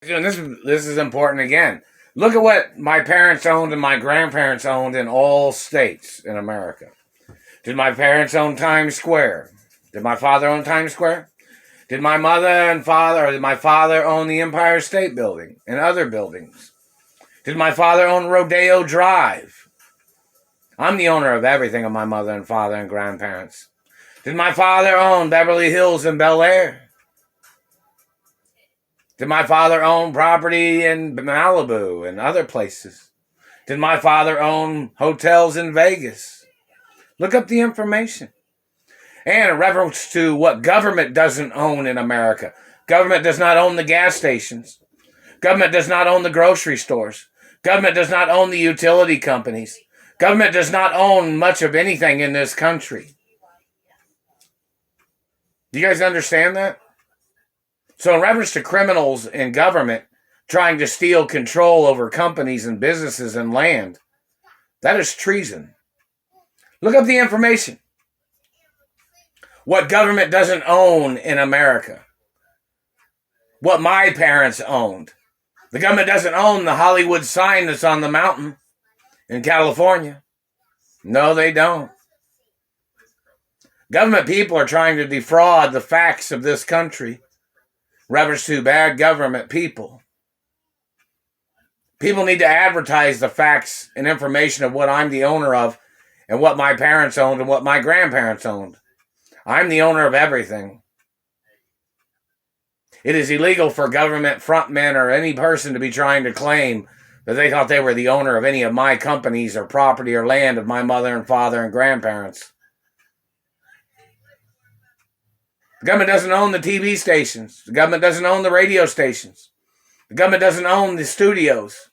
this is important again. Look at what my parents owned and my grandparents owned in all states in America. Did my parents own Times Square? Did my father own Times Square? Did my mother and father, or did my father own the Empire State Building and other buildings? Did my father own Rodeo Drive? I'm the owner of everything of my mother and father and grandparents. Did my father own Beverly Hills and Bel Air? Did my father own property in Malibu and other places? Did my father own hotels in Vegas? Look up the information. And in reference to what government doesn't own in America. Government does not own the gas stations. Government does not own the grocery stores. Government does not own the utility companies. Government does not own much of anything in this country. Do you guys understand that? So in reference to criminals in government trying to steal control over companies and businesses and land, that is treason. Look up the information. What government doesn't own in America. What my parents owned. The government doesn't own the Hollywood sign that's on the mountain in California. No, they don't. Government people are trying to defraud the facts of this country. Reference to bad government people. People need to advertise the facts and information of what I'm the owner of and what my parents owned and what my grandparents owned. I'm the owner of everything. It is illegal for government frontmen or any person to be trying to claim that they thought they were the owner of any of my companies or property or land of my mother and father and grandparents. The government doesn't own the TV stations. The government doesn't own the radio stations. The government doesn't own the studios.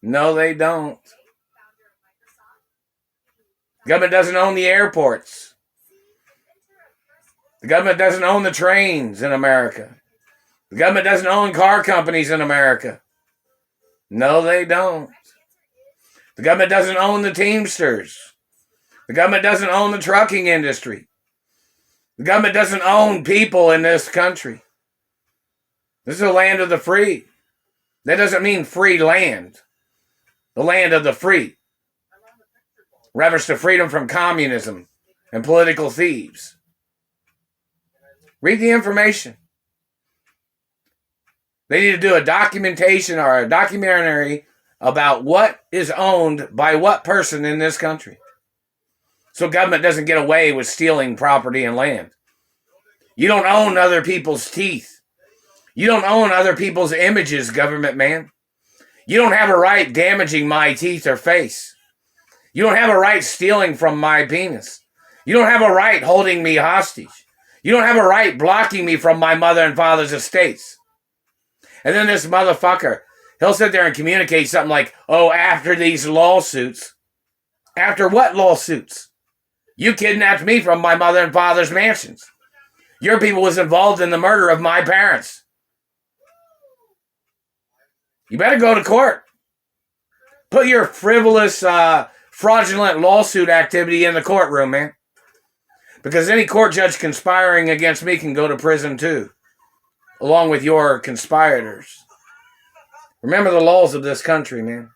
No, they don't. The government doesn't own the airports. The government doesn't own the trains in America. The government doesn't own car companies in America. No, they don't. The government doesn't own the Teamsters. The government doesn't own the trucking industry. The government doesn't own people in this country. This is the land of the free. That doesn't mean free land. The land of the free. Reference to freedom from communism and political thieves. Read the information. They need to do a documentation or a documentary about what is owned by what person in this country. So government doesn't get away with stealing property and land. You don't own other people's teeth. You don't own other people's images, government man. You don't have a right damaging my teeth or face. You don't have a right stealing from my penis. You don't have a right holding me hostage. You don't have a right blocking me from my mother and father's estates. And then this motherfucker, he'll sit there and communicate something like, oh, after these lawsuits. After what lawsuits? You kidnapped me from my mother and father's mansions. Your people was involved in the murder of my parents. You better go to court. Put your frivolous, fraudulent lawsuit activity in the courtroom, man. Because any court judge conspiring against me can go to prison too, along with your conspirators. Remember the laws of this country, man.